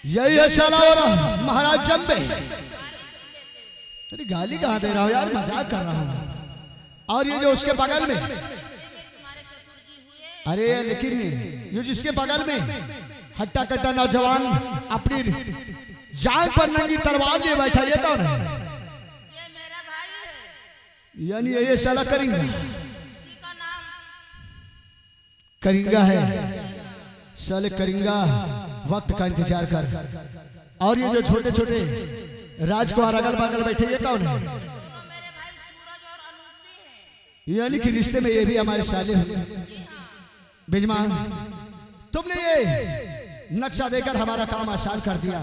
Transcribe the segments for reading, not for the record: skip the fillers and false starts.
यही है साला और महाराज जम्बे। अरे गाली कहाँ दे रहा हूँ यार, मजाक कर रहा हूँ। और ये जो उसके बगल में, अरे लेकिन ये जिसके बगल में हट्टा कट्टा नौजवान अपनी जान पर नंगी तलवार लिए बैठा, ये कौन है? ये मेरा भाई है। यानी ये साला करिंगा, इसी का नाम करिंगा है। साले करिंगा, वक्त का इंतजार कर। और ये जो छोटे छोटे राजकुमार अगल बगल बैठे, ये कौन है? दोनों मेरे भाई सूरज और अनूप भी हैं। यानी कि रिश्ते में ये भी हमारे साले हुए। जी हाँ। बिजमा, तुमने ये नक्शा देकर हमारा काम आसान कर दिया,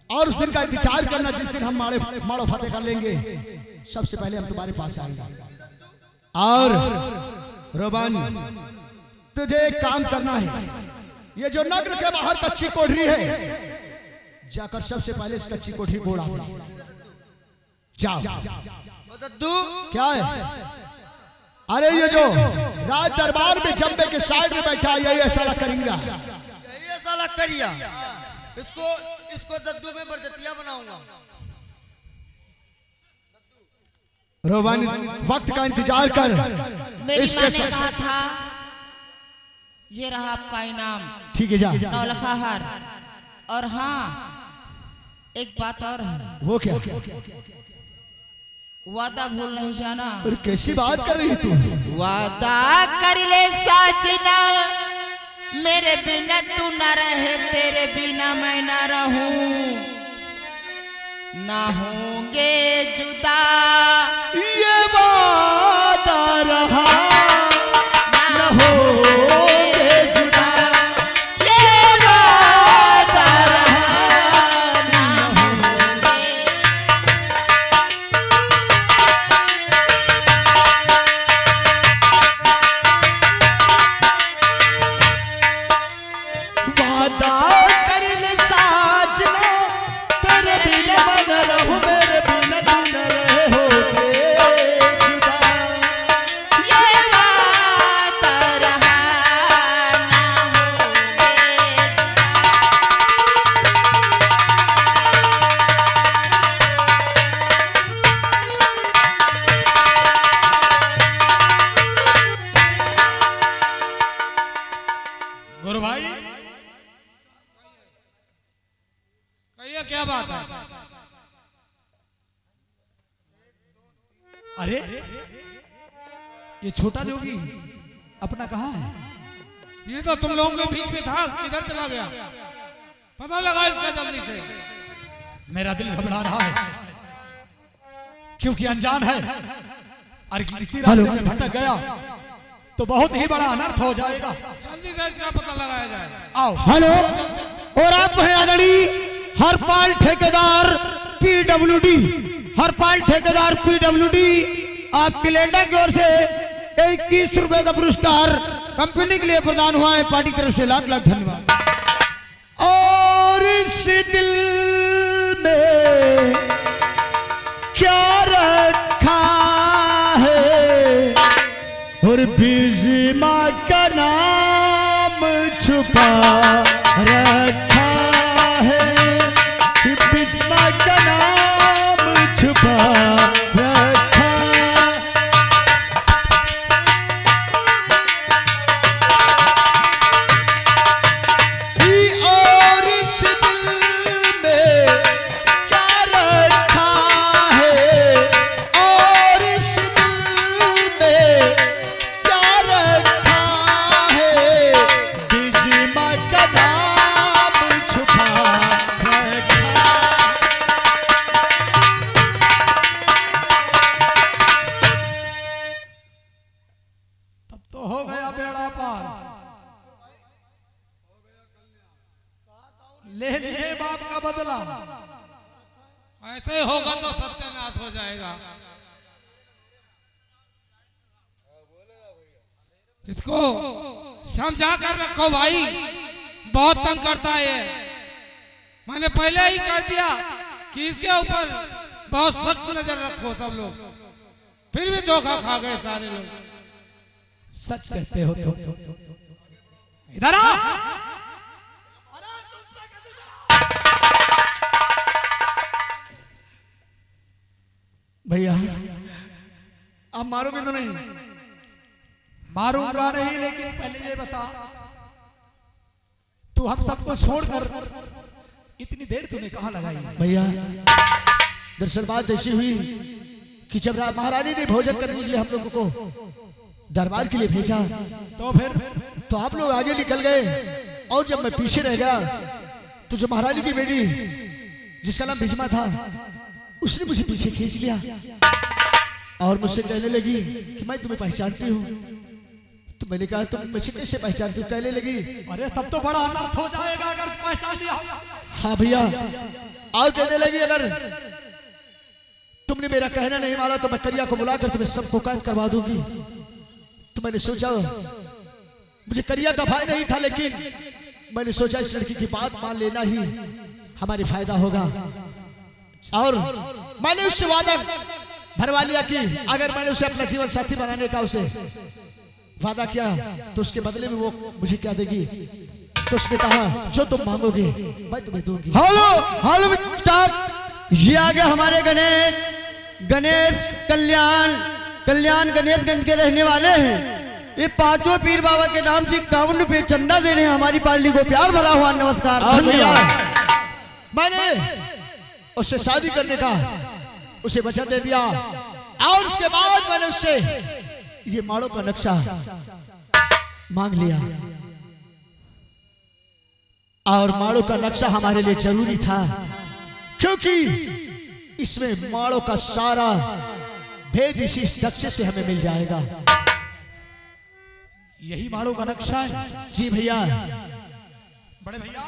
और उस दिन का इंतजार करना जिस दिन हम माड़ो फतेह कर लेंगे। सबसे पहले हम तुम्हारे पास आएंगे। और रोबन, तुझे एक काम करना है। ये जो नगर के बाहर कच्ची कोठरी है, जाकर सबसे पहले इस कच्ची कोठरी को उड़ा दो। जाओ। दद्दू क्या है? अरे ये जो राज दरबार में जम्बे के साइड में बैठा है, यही साला करिंगा। ये साला करिया, इसको दद्दू में बरजतिया बनाऊंगा। रोवन, वक्त का इंतजार कर। मेरी इसके माँ ने साथ कहा था, ये रहा आपका इनाम, ठीक है, जा। 9 लखा हार। और हाँ, एक बात और है, वो क्या? वादा भूल नहीं जाना। अरे कैसी बात कर रही है तू? वादा कर ले साजना, मेरे बिना तू न रहे, तेरे बिना मैं न रहूं, ना होंगे जुदा। ये वादा रहा, न होंगे जुदा। ये वादा रहा, ना होंगे। वादा कर ले साजना, तेरे बिना मैं न रहूं, मेरे बिना तू न रहे, होगे जुदा। ये वादा रहा, ना होंगे जुदा। गुरु भाई, कहिए क्या बात है? अरे ये छोटा जोगी अपना कहाँ है? ये तो तुम लोगों के बीच में था, किधर चला गया? पता लगा इसका जल्दी से। मेरा दिल घबरा रहा है क्योंकि अनजान है, और किसी रास्ते में भटक गया तो बहुत ही बड़ा अनर्थ हो जाएगा। जल्दी से इसका पता लगाया जाए। आओ। हेलो, और आप हैं आदरणीय हरपाल ठेकेदार PWD, हरपाल ठेकेदार PWD, आपकी लेंडा की ओर से 21 रुपए का पुरस्कार कंपनी के लिए प्रदान हुआ है। पार्टी की तरफ से लाख लाख धन्यवाद। और इस दिल में क्या रखा है, और बिजमा का नाम छुपा रखा है, बिजमा का नाम छुपा रखा। और इस दिल में क्या रखा है, और इस दिल में क्या रखा है, बिजमा का नाम छुपा रखा। तब तो हो गया बेड़ा पार, ले लिए बाप का बदला। ऐसे होगा तो सत्यानाश हो जाएगा। इसको समझा कर रखो भाई, बहुत तंग करता है ये। मैंने पहले ही कर दिया कि इसके ऊपर बहुत सख्त नजर रखो सब लोग, फिर भी धोखा खा गए सारे लोग। सच कहते हो तो इधर आ। भैया आप मारोगे तो नहीं? मारूंगा नहीं, लेकिन पहले ये बता, तू हम सबको छोड़कर इतनी देर तूने कहाँ लगाई? भैया दरअसल बात ऐसी हुई कि जब महारानी ने भोजन करने के लिए हम लोगों को दरबार के लिए भेजा, तो फिर तो आप लोग आगे निकल गए और जब मैं पीछे रह गया तो जो महारानी की बेटी जिसका नाम बिजमा था उसने मुझे पीछे खींच लिया और मुझसे कहने लगी कि मैं तुम्हें पहचानती हूँ। तो मैंने कहा तुम मुझे कैसे पहचानती हो? कहने लगी अरे तब तो बड़ा अनर्थ हो जाएगा अगर पहचान लिया। हाँ भैया, और कहने लगी अगर तुमने मेरा कहना नहीं माना तो मैं करिया को बुलाकर तुम्हें सबको कैद करवा दूंगी। तो मैंने सोचा, मुझे करिया का भय नहीं था, लेकिन मैंने सोचा इस लड़की की बात मान लेना ही हमारी फायदा होगा। और मैंने उससे वादा भरवा लिया कि अगर मैंने उसे अपना जीवन साथी बनाने का उसे वादा किया तो उसके बदले में वो मुझे क्या देगी? तो उसने कहा जो तुम मांगोगे मैं तुम्हें दूंगी। हेलो हेलो स्टाफ, ये आ गया हमारे गणेश कल्याण गणेशगंज के रहने वाले हैं। ये पांचों पीर बाबा के नाम से 51 रुपये चंदा दे रहे हैं हमारी पार्टी को। प्यार भरा हुआ नमस्कार, धन्यवाद। मैंने उससे शादी करने का उसे वचन दे दिया और उसके बाद मैंने उससे ये माड़ों का नक्शा मांग लिया। और माड़ों का नक्शा हमारे लिए जरूरी था क्योंकि इसमें माड़ों का सारा भेद इसी नक्शे से हमें मिल जाएगा। यही माड़ों का नक्शा है? जी भैया। बड़े भैया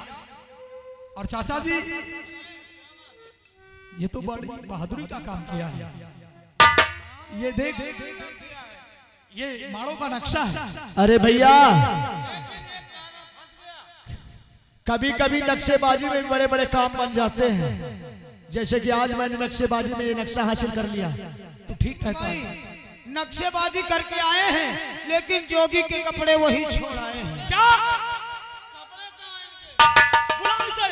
और चाचा जी, ये तो बड़ी बहादुरी का काम किया है। ये देख, ये माड़ों का नक्शा है। अरे भैया, कभी कभी नक्शेबाजी में बड़े बड़े काम बन जाते हैं, जैसे कि आज मैंने नक्शेबाजी में ये नक्शा हासिल कर लिया। तो ठीक कहता है। नक्शेबाजी करके आए हैं लेकिन जोगी के कपड़े वही छोड़ आए हैं। क्या? बुलाओ इसे।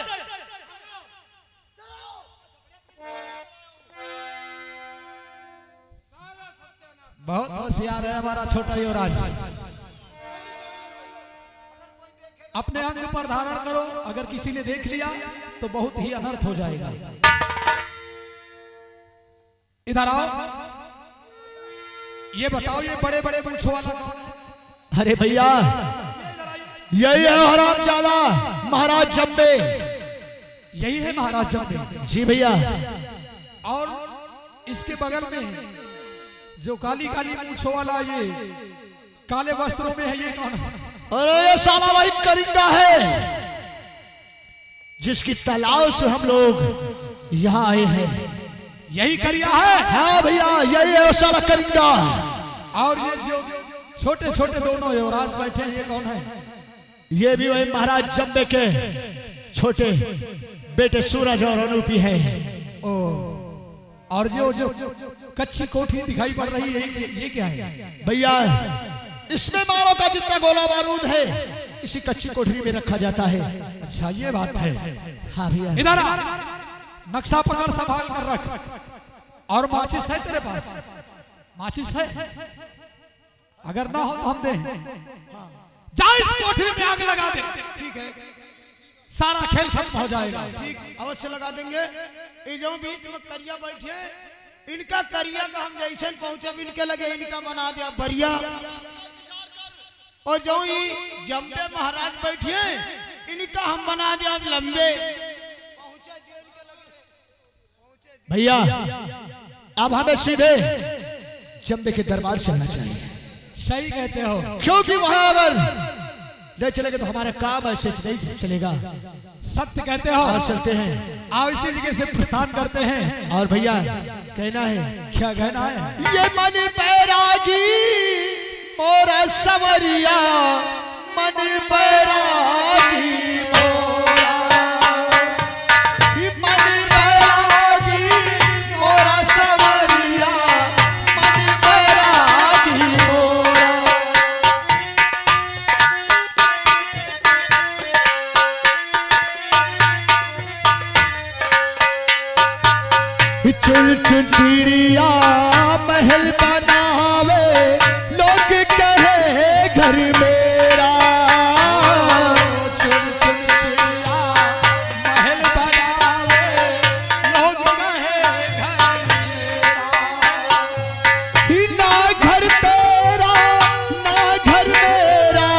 बहुत होशियार है हमारा छोटा युवराज। अपने अंग पर धारण करो, अगर किसी ने देख लिया तो बहुत ही अनर्थ हो जाएगा। इधर आओ, ये बताओ ये बड़े बड़े मूंछ वाला कौन है? अरे भैया, यही है हरामजादा महाराज जम्बे। यही है महाराज जम्बे? जी भैया। और इसके बगल में जो काली काली मूंछों वाला, ये काले वस्त्रों में है, ये कौन है? अरे ये साला भाई करिंदा है जिसकी तलाश से हम लोग यहाँ आए हैं। यही करिया है? हाँ भैया, यही है वो साला करिंदा। और ये जो छोटे छोटे दोनों युवराज बैठे हैं, ये कौन है? ये भी वही महाराज जम्बे के छोटे बेटे सूरज और अनूपी है। ओ, और जो कच्ची कोठी दिखाई पड़ रही है, ये क्या है? भैया, इसमें माड़ों का जितना गोला बारूद है इसी कच्ची कोठरी में रखा जाता है। अच्छा, ये बात है। हाँ भैया। इधर आ, नक्शा पकड़ संभाल कर रख। और माचिस है तेरे पास? माचिस है? अगर ना हो तो हम दें। जा इस कोठरी में आग लगा दे। ठीक है, सारा खेल खत्म हो जाएगा। ठीक, अवश्य लगा देंगे। ये जो बीच में करिया बैठे, इनका करिया का हम जैसे पहुंचे इनके लगे इनका बना दिया बरिया। और जो ही जम्बे महाराज बैठे इनका हम बना दिया लंबे। भैया, अब हमें सीधे जम्बे के दरबार चलना चाहिए। सही कहते हो। क्योंकि वहां अगर नहीं चलेंगे तो हमारा काम ऐसे नहीं चलेगा। सत्य कहते हो। और चलते हैं। आओ इसी जगह से प्रस्थान करते हैं। और भैया कहना है, क्या कहना है? ये मन बैरागी मोरा सवरिया, मन बैरागी मोरा, मन बैरागी मोरा सवरिया, मन बैरागी मोरा। चुन चुन चिड़िया महल बनावे, लोग कहे घर मेरा। चुन चुन चिड़िया महल बनावे, लोग कहे घर मेरा। ना घर तेरा ना घर मेरा,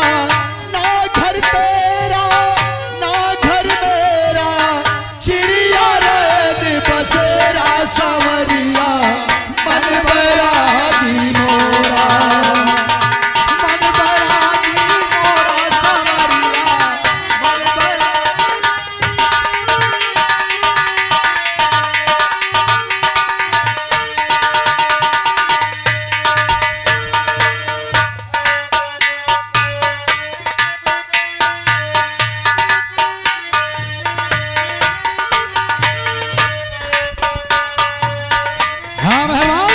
ना घर तेरा ना घर मेरा, चिड़िया रैन बसेरा सावरिया, मन बैरागी मोरा। मन बैरागी मोरा सावरिया, मन बैरागी। हाँ मेहमान,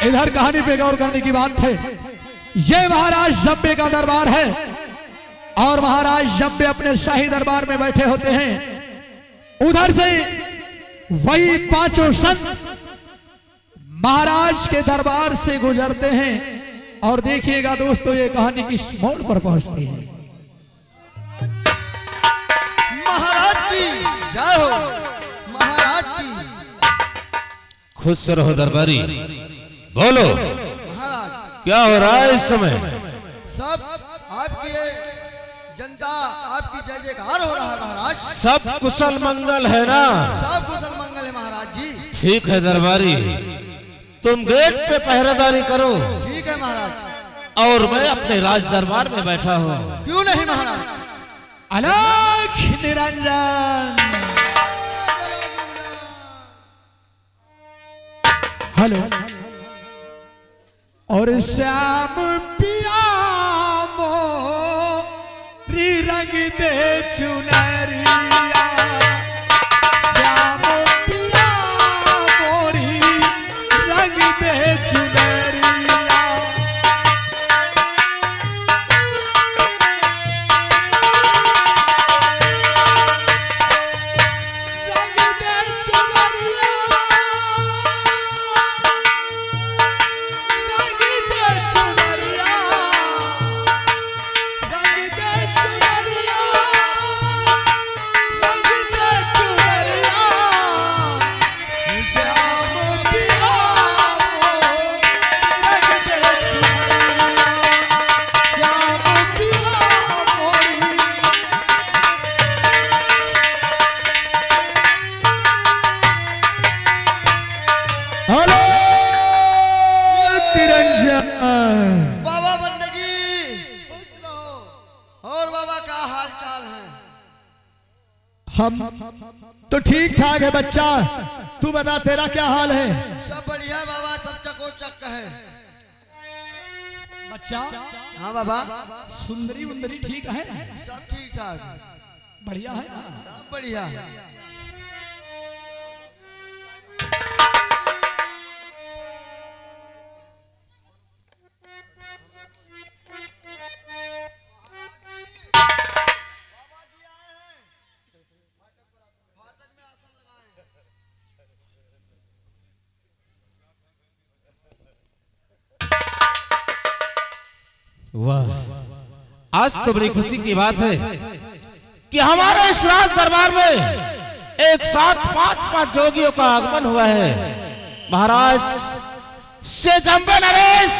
इधर कहानी पे गौर करने की बात है। ये महाराज जब्बे का दरबार है और महाराज जब्बे अपने शाही दरबार में बैठे होते हैं। उधर से वही पांचों संत महाराज के दरबार से गुजरते हैं और देखिएगा दोस्तों, ये कहानी किस मोड़ पर पहुंचती है। महाराज की जय हो, महाराज की। खुश रहो दरबारी, बोलो महाराज क्या हो रहा है इस समय? सब आपकी जनता आपकी जय जयकार हो रहा है महाराज। सब कुशल मंगल है ना? सब कुशल मंगल है महाराज जी। ठीक है दरबारी, तुम गेट पे पहरेदारी करो ठीक है महाराज। और मैं अपने राज दरबार में बैठा हूँ। क्यों नहीं महाराज। अलख निरंजन। हेलो। और श्याम पिया मोरी रंग दे चुनरिया, श्याम पिया मोरी रंग दे चुनरिया। बाबा बंदगी और बाबा का हाल चाल है? हम तो ठीक ठाक है बच्चा, तू बता तेरा क्या हाल है? सब बढ़िया बाबा, सब चकोचक है। बच्चा, हाँ बाबा, सुंदरी उंदरी ठीक है? सब ठीक ठाक बढ़िया है ना? सब बढ़िया। वाह, आज तो बड़ी खुशी की बात है कि हमारे इस राज दरबार में एक साथ पांच जोगियों का आगमन हुआ है। महाराज से जंबे नरेश,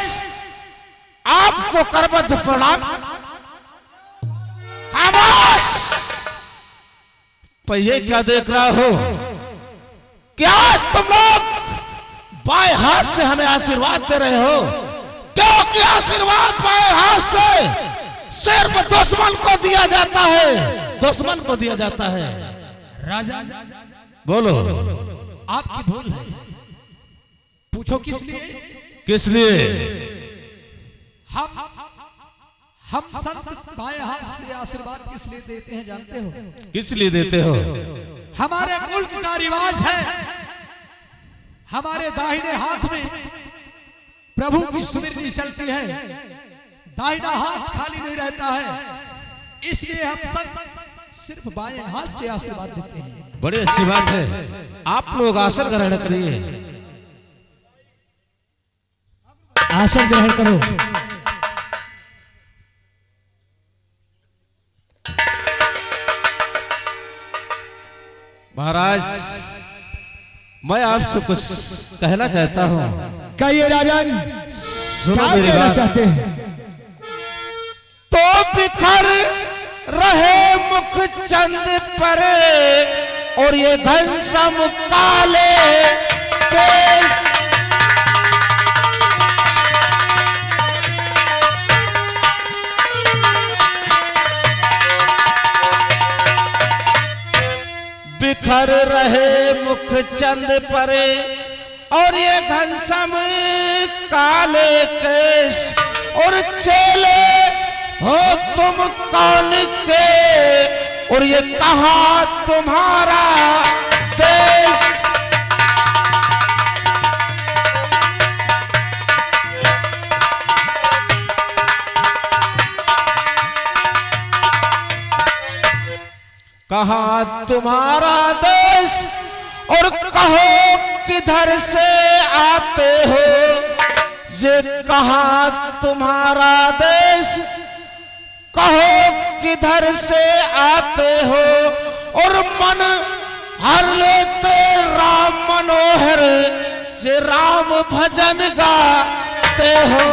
आपको करबद्ध प्रणाम। खामोश, पहिए क्या देख रहा हो? क्या आज तुम लोग बाएं हाथ से हमें आशीर्वाद दे रहे हो? क्योंकि आशीर्वाद बाएं हाथ से सिर्फ दुश्मन को दिया जाता है, दुश्मन को दिया जाता है। राजा बोलो, आपकी भूल है। पूछो किस लिए? किस लिए? हम संत बाएं हाथ से आशीर्वाद किस लिए देते हैं जानते हो? किस लिए देते हो? हमारे मुल्क का रिवाज है, हमारे दाहिने हाथ में प्रभु की सुमिरनी चलती है, दाहिना हाथ खाली नहीं रहता है। इसलिए हम सिर्फ बाएं हाथ से आशीर्वाद देते हैं। बड़ी अच्छी बात है, आप लोग आसन ग्रहण करिए। आसन ग्रहण करो। महाराज, मैं आपसे कुछ कहना चाहता हूँ। कहिए राजन, सुनो क्या मेरी कहना बात। चाहते हैं? तो बिखर रहे मुख चंद पर और ये घनसम काले केस, बिखर रहे मुख चंद पर और ये घनसम काले केश, और चेले हो तुम कौन के और ये कहाँ तुम्हारा देश। कहाँ तुम्हारा देश और कहो किधर से आते हो, ये कहाँ तुम्हारा देश, कहो किधर से आते हो, और मन हर लेते राम मनोहर, ये राम भजन गाते हो।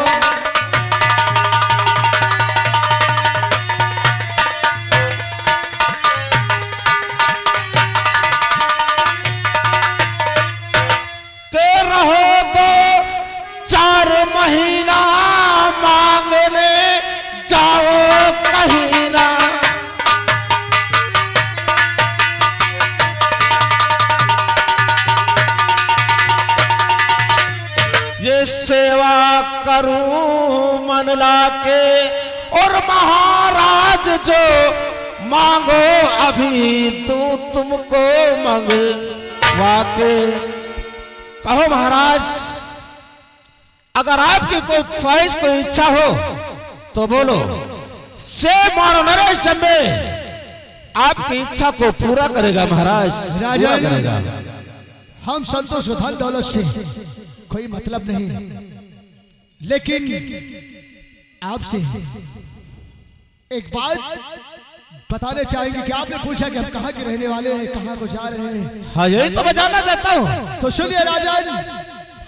महीना मांगने जाओ कहीं ना, ये सेवा करूं मन लाके, और महाराज जो मांगो अभी तू तुमको मंगवा के। कहो महाराज, अगर आपकी कोई ख्वाहिश कोई इच्छा हो तो बोलो, से मानो नरेश जम्बे आपकी इच्छा को पूरा करेगा महाराज, पूरा करेगा। हम संतोष और धन दौलत से कोई मतलब नहीं, लेकिन आपसे एक बात बताने चाहेंगे कि आपने पूछा कि हम कहाँ के रहने वाले हैं, कहाँ को जा रहे हैं। हाँ, यही तो मैं जानना चाहता हूँ। तो सुनिए राजन,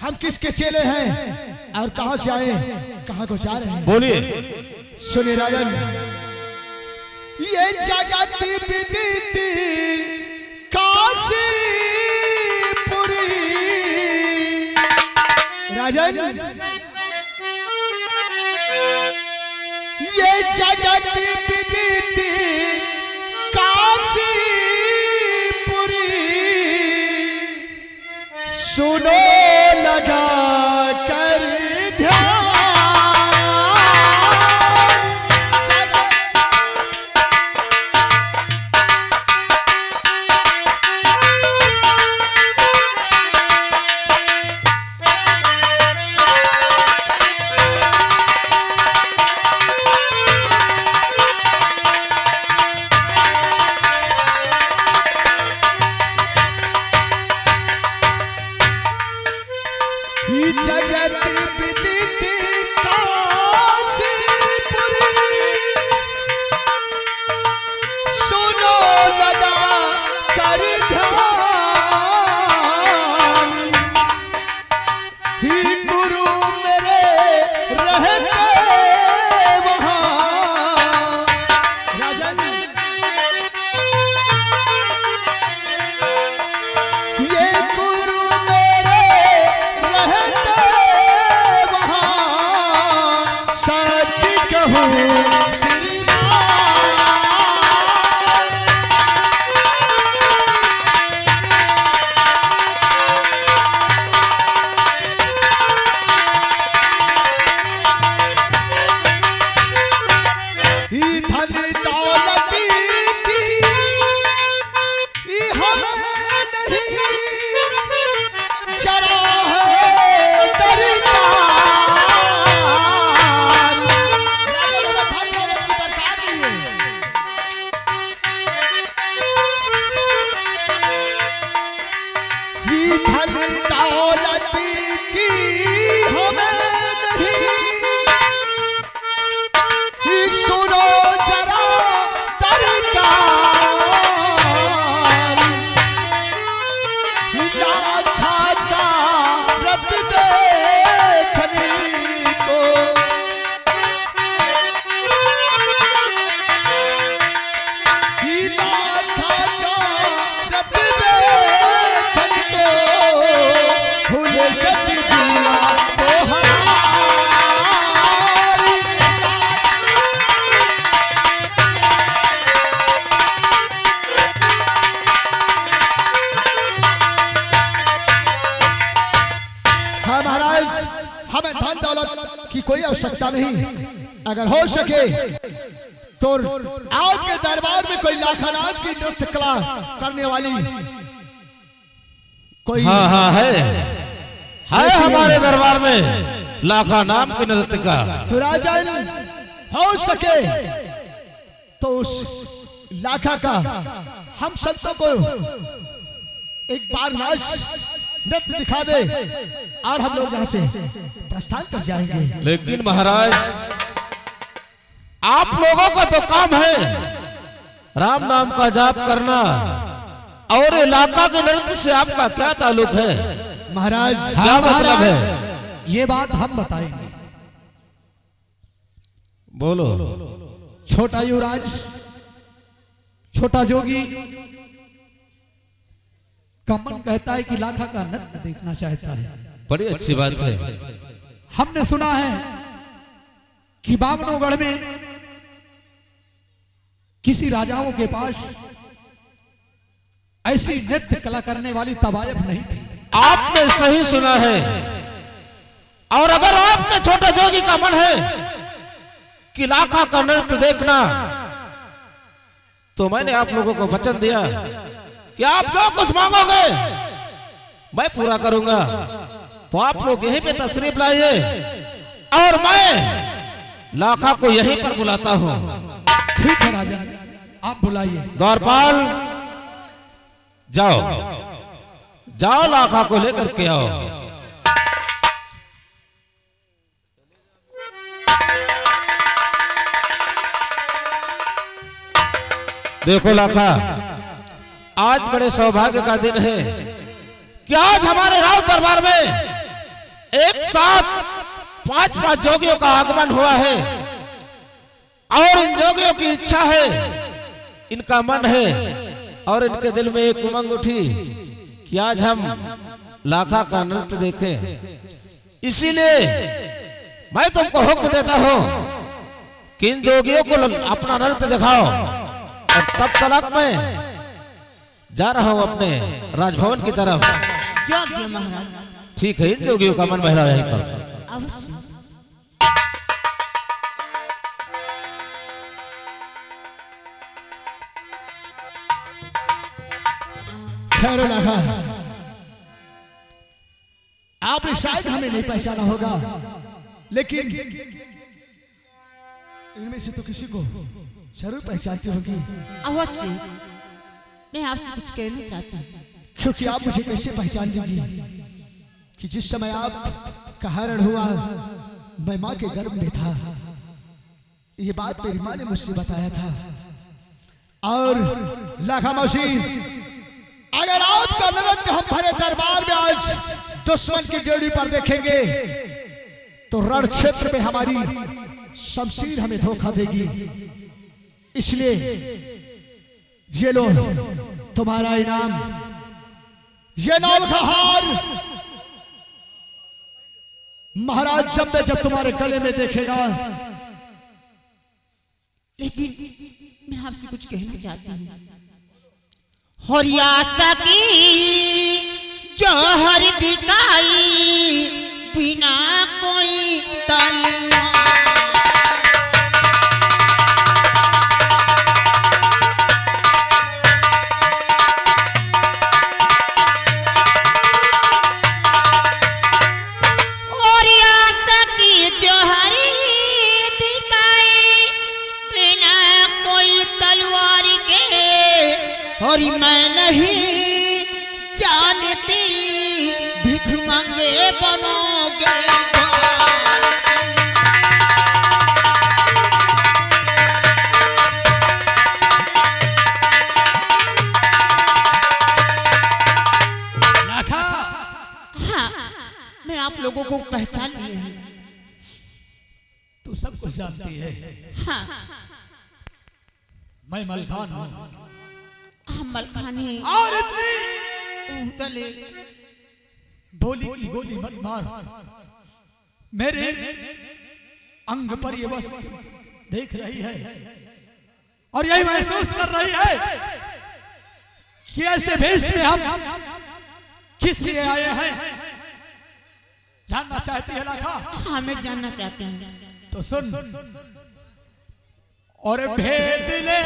हम किसके चेले हैं और कहां से आए, कहां को जा रहे हैं, बोलिए। सुनिए राजन, ये जगत विदित काशीपुरी, राजन ये जगत विदित काशीपुरी, सुनो लगा कर ध्यान। धन दौलत की हमें नहीं, सुनो जरा दरकार, लाखा का रब देखने को, लाखा का रब देखने को, भूल सक जिया तो हमारी। हाँ महाराज, हमें धन दौलत की कोई आवश्यकता नहीं। अगर हो सके तो आपके दरबार में कोई लाखानाथ की नृत्य कला करने वाली कोई हाँ हाँ है हमारे दरबार में लाखा नाम की नृत्य का। तो राजन हो सके तो उस लाखा का हम संतों को एक बार नाच नृत्य दिखा दे और हम लोग यहाँ से प्रस्थान कर जाएंगे। लेकिन महाराज आप लोगों का तो काम है राम नाम का जाप करना, और इलाका के नृत्य से आपका क्या ताल्लुक है महाराज? क्या मतलब है? ये बात हम बताएंगे। बोलो। छोटा युवराज, छोटा जोगी का मन कहता है कि लाखा का नृत्य देखना चाहता है। बड़ी अच्छी बात है। हमने सुना है कि बामनोगढ़ में किसी राजाओं के पास ऐसी नृत्य कला करने वाली तवायफ नहीं थी। आपने सही सुना है। और अगर आपके छोटे जोगी का मन है कि लाखा का नृत्य देखना, तो मैंने आप लोगों को वचन दिया कि आप जो कुछ मांगोगे मैं पूरा करूंगा। तो आप लोग यहीं पे तशरीफ लाइए और मैं लाखा को यहीं पर बुलाता हूं। ठीक है राजन, आप बुलाइए। द्वारपाल जाओ जाओ लाखा को लेकर के आओ। देखो लाखा, आज बड़े सौभाग्य का दिन है कि आज हमारे राज दरबार में एक साथ 5-5 जोगियों का आगमन हुआ है। और इन जोगियों की इच्छा है, इनका मन है और इनके दिल में एक उमंग उठी कि आज हम लाखा का नृत्य देखें। इसीलिए मैं तुमको हुक्म देता हूं कि इन जोगियों को अपना नृत्य दिखाओ। और तब तक मैं जा रहा हूं अपने राजभवन की तरफ। क्या किया महाराज? ठीक है, इन जोगियों का मन बहला यहीं पर। अवश्य। ठहरो लाखा, आपने शायद हमें नहीं पहचाना होगा, लेकिन इनमें से तो किसी को जरूर पहचानती होगी। अवश्य, मैं आपसे कुछ कहना चाहता हूँ। क्योंकि आप मुझे कैसे पहचान लेंगी कि जिस समय आप का हरण हुआ मैं माँ के गर्भ में था। ये बात मेरी माँ ने मुझसे बताया था। और लाखा मौसी, अगर आपका नृत्य हम भरे दरबार में आज दुश्मन की जोड़ी पर देखेंगे तो रण क्षेत्र में हमारी शमशीर हमें धोखा देगी। इसलिए ये लो तुम्हारा इनाम, ये नौल का हार। महाराज जब तुम्हारे गले में देखेगा। लेकिन मैं आपसे कुछ कहना चाहती हूँ। हरियासा की जौहर दिखाई बिना कोई तलवार। हरियासा की जौहर दिखाई बिना कोई तलवार के। और मैं नहीं जानती बनोगे लाखा, हाँ, मैं आप लोगों को पहचान ली हूँ। तू सब कुछ जानती है। हाँ, मैं मलखान हूँ हम मलखानी और इतनी उतले भोली की गोली मत मार। मेरे अंग पर ये वस्तु देख रही है और यही महसूस कर रही है कि ऐसे भेष में हम किस लिए आए हैं। जानना चाहती है लाखा? हाँ, मैं जानना चाहती हूँ। तो सुन। और भेद लेने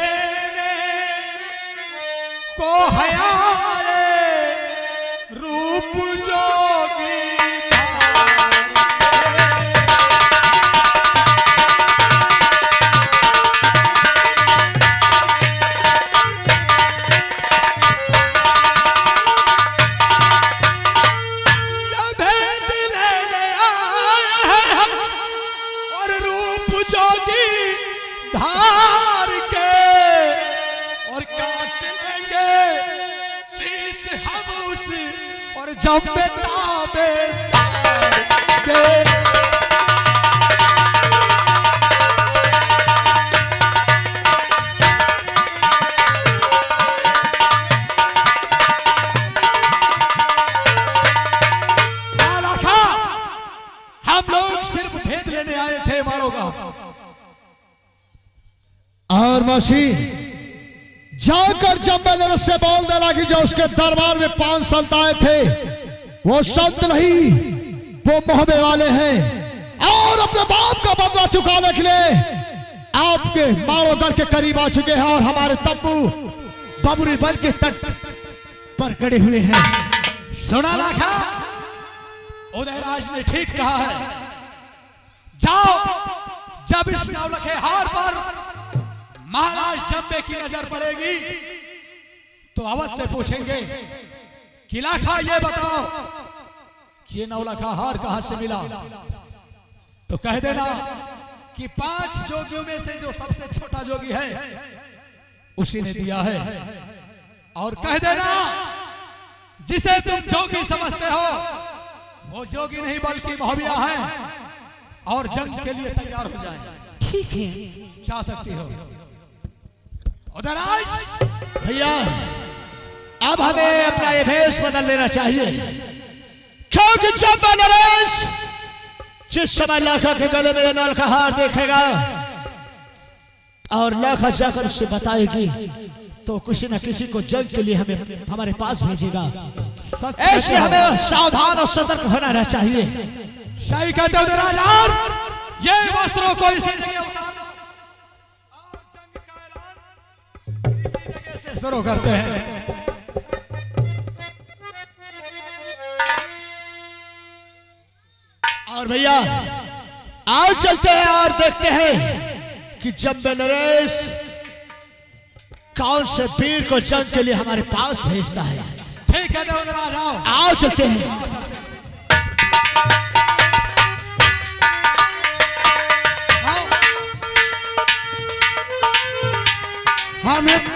को हयाए रूप जोगी भेद लेने आए हैं हम और रूप जोगी धार के और काट लेंगे शीश हम उस और जब बेताबे के हम लोग सिर्फ भेद लेने आए थे मारो का। और मौसी जाकर जंबल से बोल देना कि जो उसके दरबार में 5 संत आए थे वो संत नहीं, वो मोहबे वाले हैं और अपने बाप का बदला चुकाने के लिए आपके माड़ोगढ़ के करीब आ चुके हैं और हमारे तंबू बबरी बल के तट पर खड़े हुए हैं। सुना लाखा, उदयराज ने ठीक कहा है। जाओ, जब इस नौलखे हार पर महाराज जंबे की नजर पड़ेगी तो अवश्य पूछेंगे कि लाखा ये बताओ कि ये नौलखा हार कहां से मिला। तो कह देना कि 5 जोगियों में से जो सबसे छोटा जोगी है उसी ने दिया है। और कह देना जिसे तुम जोगी समझते हो वो जोगी नहीं बल्कि मोहबिया है और जंग के लिए तैयार हो जाए। ठीक है, जा सकती हो। उदयराज भैया अब हमें अपना ये भेष बदल लेना चाहिए, क्योंकि जब नरेश जिस समय लाखा के गले में नल का हार देखेगा और लाखा जाकर उससे बताएगी तो किसी न किसी को जंग के लिए हमें हमारे पास भेजेगा। ऐसे हमें सावधान और सतर्क होना रहना चाहिए। शाही कहते हो उदयराज, और ये वस्त्रों को इसी जगह उतारो और जंग का ऐलान इसी जगह से शुरू करते हैं। और भैया आओ चलते हैं और देखते हैं कि जब नरेश कौन से वीर को जंग के लिए हमारे पास भेजता है। ठीक है उदयराज, आओ आओ चलते हैं। हमें